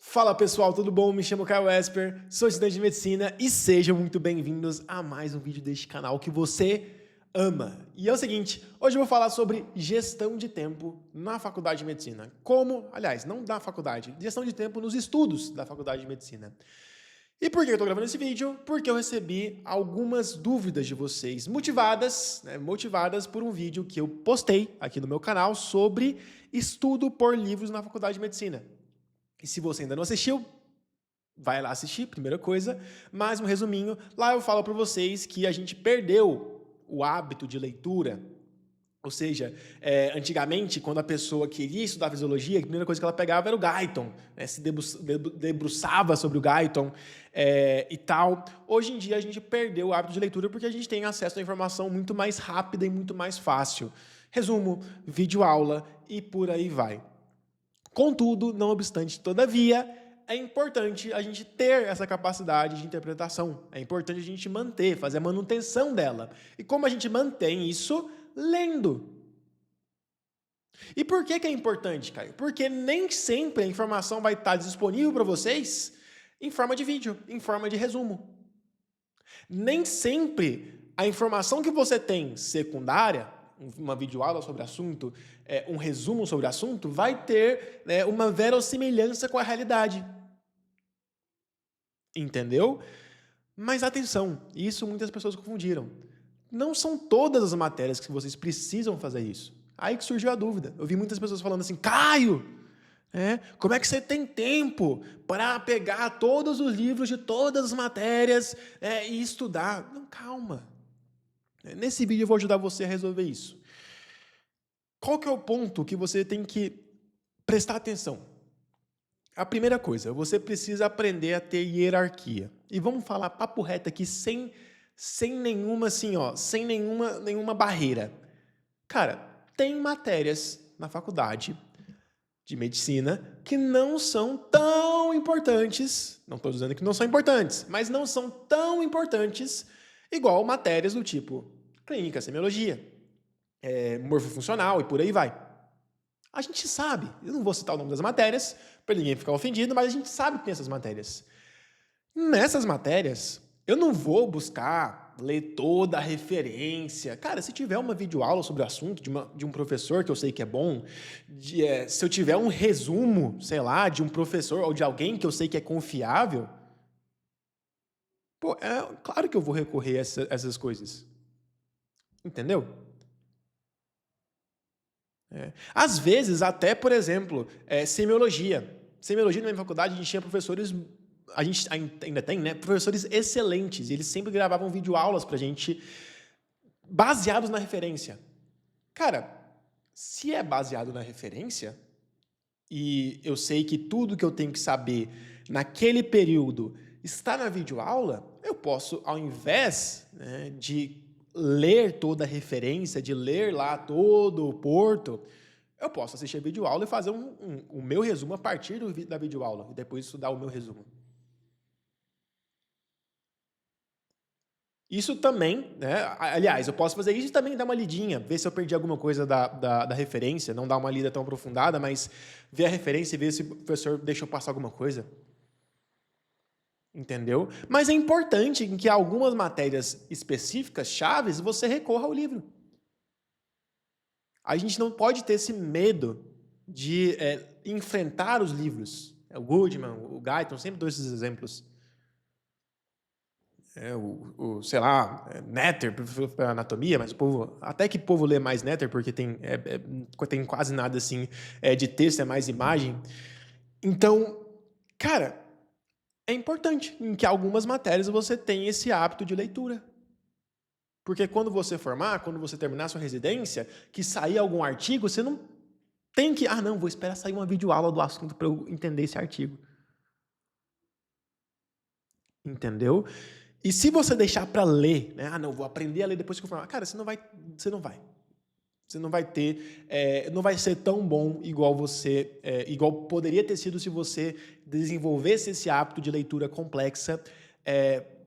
Fala pessoal, tudo bom? Me chamo Caio Esper, sou estudante de medicina e sejam muito bem-vindos a mais um vídeo deste canal que você ama. E é o seguinte, hoje eu vou falar sobre gestão de tempo na faculdade de medicina. Aliás, não na faculdade, gestão de tempo nos estudos da faculdade de medicina. E por que eu estou gravando esse vídeo? Porque eu recebi algumas dúvidas de vocês, motivadas por um vídeo que eu postei aqui no meu canal sobre estudo por livros na faculdade de medicina. E se você ainda não assistiu, vai lá assistir, primeira coisa. Mais um resuminho, lá eu falo para vocês que a gente perdeu o hábito de leitura. Ou seja, antigamente, quando a pessoa queria estudar fisiologia, a primeira coisa que ela pegava era o Guyton, né? Se debruçava sobre o Guyton e tal. Hoje em dia, a gente perdeu o hábito de leitura porque a gente tem acesso à informação muito mais rápida e muito mais fácil. Resumo, videoaula e por aí vai. Contudo, não obstante, todavia, é importante a gente ter essa capacidade de interpretação. É importante a gente manter, fazer a manutenção dela. E como a gente mantém isso? Lendo. E por que é importante, Caio? Porque nem sempre a informação vai estar disponível para vocês em forma de vídeo, em forma de resumo. Nem sempre a informação que você tem secundária, uma videoaula sobre o assunto, um resumo sobre o assunto, vai ter uma verossimilhança com a realidade. Entendeu? Mas atenção, isso muitas pessoas confundiram. Não são todas as matérias que vocês precisam fazer isso. Aí que surgiu a dúvida. Eu vi muitas pessoas falando assim, Caio, como é que você tem tempo para pegar todos os livros de todas as matérias e estudar? Não, calma. Nesse vídeo eu vou ajudar você a resolver isso. Qual que é o ponto que você tem que prestar atenção? A primeira coisa, você precisa aprender a ter hierarquia. E vamos falar papo reto aqui, sem nenhuma assim, sem nenhuma barreira. Cara, tem matérias na faculdade de medicina que não são tão importantes, não estou dizendo que não são importantes, mas não são tão importantes igual matérias do tipo clínica, semiologia, morfofuncional e por aí vai. A gente sabe, eu não vou citar o nome das matérias, para ninguém ficar ofendido, mas a gente sabe que tem essas matérias. Nessas matérias, eu não vou buscar ler toda a referência. Cara, se tiver uma videoaula sobre o assunto de um professor que eu sei que é bom, se eu tiver um resumo, sei lá, de um professor ou de alguém que eu sei que é confiável, claro que eu vou recorrer a essas coisas. Entendeu? Às vezes, até, por exemplo, semiologia. Semiologia na minha faculdade, a gente tinha professores, a gente ainda tem, né? Professores excelentes, e eles sempre gravavam videoaulas pra gente, baseados na referência. Cara, se é baseado na referência, e eu sei que tudo que eu tenho que saber naquele período está na videoaula, eu posso, ao invés de ler toda a referência, de ler lá todo o porto, eu posso assistir a videoaula e fazer o meu resumo a partir da videoaula, e depois estudar o meu resumo. Isso também, aliás, eu posso fazer isso e também dar uma lidinha, ver se eu perdi alguma coisa da referência, não dar uma lida tão aprofundada, mas ver a referência e ver se o professor deixou passar alguma coisa. Entendeu? Mas é importante que algumas matérias específicas, chaves, você recorra ao livro. A gente não pode ter esse medo de enfrentar os livros. O Goodman, o Guyton, sempre dou esses exemplos. Sei lá, Netter, para anatomia, mas até que o povo lê mais Netter, porque tem quase nada assim de texto, é mais imagem. Então, cara, é importante em que algumas matérias você tenha esse hábito de leitura. Porque quando você terminar a sua residência, que sair algum artigo, você não tem que, não, vou esperar sair uma videoaula do assunto para eu entender esse artigo. Entendeu? E se você deixar para ler, não, vou aprender a ler depois que eu formar. Cara, você não vai. Você não vai ter, não vai ser tão bom igual poderia ter sido se você desenvolvesse esse hábito de leitura complexa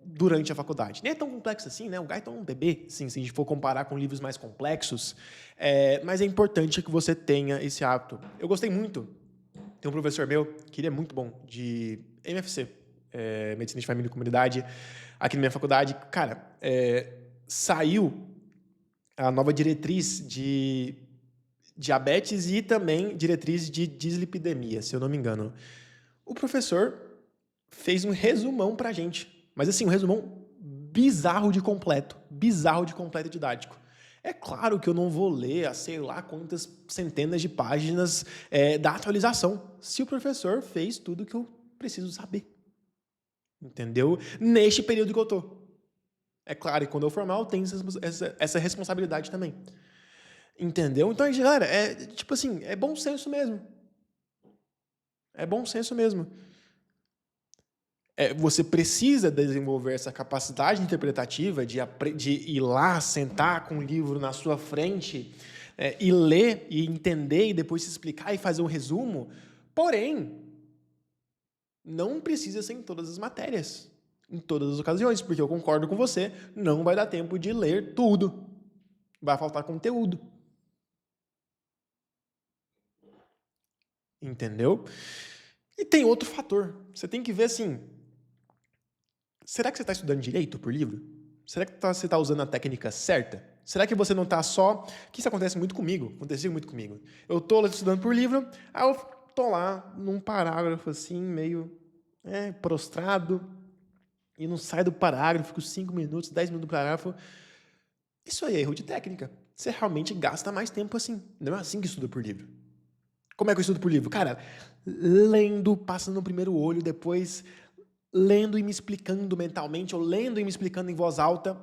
durante a faculdade. Nem é tão complexo assim, né? O Guyton é um bebê, sim, se a gente for comparar com livros mais complexos, mas é importante que você tenha esse hábito. Eu gostei muito. Tem um professor meu que ele é muito bom de MFC, Medicina de Família e Comunidade, aqui na minha faculdade. Cara, saiu a nova diretriz de diabetes e também diretriz de dislipidemia, se eu não me engano. O professor fez um resumão pra gente, mas assim, um resumão bizarro de completo e didático. É claro que eu não vou ler a sei lá quantas centenas de páginas da atualização, se o professor fez tudo que eu preciso saber. Entendeu? Neste período que eu tô. É claro que quando eu formar, eu tenho essa responsabilidade também. Entendeu? Então, galera, tipo assim, é bom senso mesmo. É bom senso mesmo. Você precisa desenvolver essa capacidade interpretativa de ir lá, sentar com o livro na sua frente, e ler, e entender, e depois se explicar e fazer um resumo. Porém, não precisa ser em todas as matérias, em todas as ocasiões, porque eu concordo com você, não vai dar tempo de ler tudo. Vai faltar conteúdo. Entendeu? E tem outro fator. Você tem que ver assim, será que você está estudando direito por livro? Será que você está usando a técnica certa? Será que você não está só... Que isso acontece muito comigo, acontecia muito comigo. Eu estou estudando por livro, aí eu estou lá num parágrafo assim, meio prostrado, e não sai do parágrafo, fico 5 minutos, 10 minutos do parágrafo. Isso aí é erro de técnica. Você realmente gasta mais tempo assim. Não é assim que estuda por livro. Como é que eu estudo por livro? Cara, lendo, passando no primeiro olho, depois lendo e me explicando mentalmente, ou lendo e me explicando em voz alta,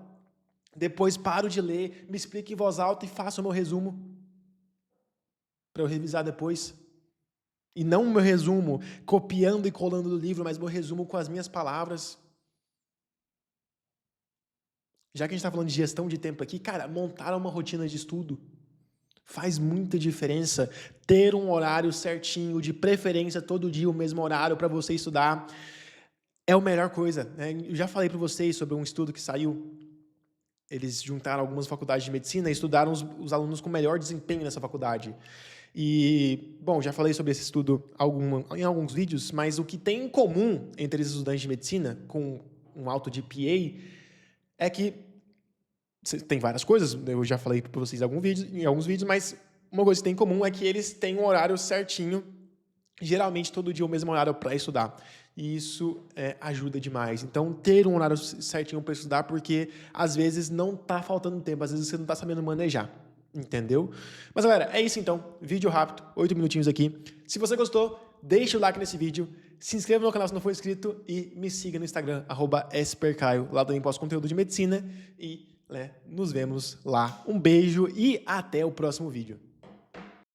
depois paro de ler, me explico em voz alta e faço o meu resumo para eu revisar depois. E não o meu resumo copiando e colando do livro, mas meu resumo com as minhas palavras. Já que a gente está falando de gestão de tempo aqui, cara, montar uma rotina de estudo faz muita diferença. Ter um horário certinho, de preferência todo dia o mesmo horário para você estudar, é a melhor coisa. Eu já falei para vocês sobre um estudo que saiu. Eles juntaram algumas faculdades de medicina e estudaram os alunos com melhor desempenho nessa faculdade. E, bom, já falei sobre esse estudo em alguns vídeos, mas o que tem em comum entre esses estudantes de medicina com um alto GPA é que tem várias coisas, eu já falei para vocês em alguns vídeos, mas uma coisa que tem em comum é que eles têm um horário certinho, geralmente todo dia o mesmo horário para estudar. E isso ajuda demais. Então, ter um horário certinho para estudar, porque às vezes não está faltando tempo, às vezes você não está sabendo manejar. Entendeu? Mas, galera, é isso então. Vídeo rápido, 8 minutinhos aqui. Se você gostou, deixa o like nesse vídeo, se inscreva no canal se não for inscrito e me siga no Instagram, @espercaio. Lá também posto conteúdo de medicina e nos vemos lá. Um beijo e até o próximo vídeo.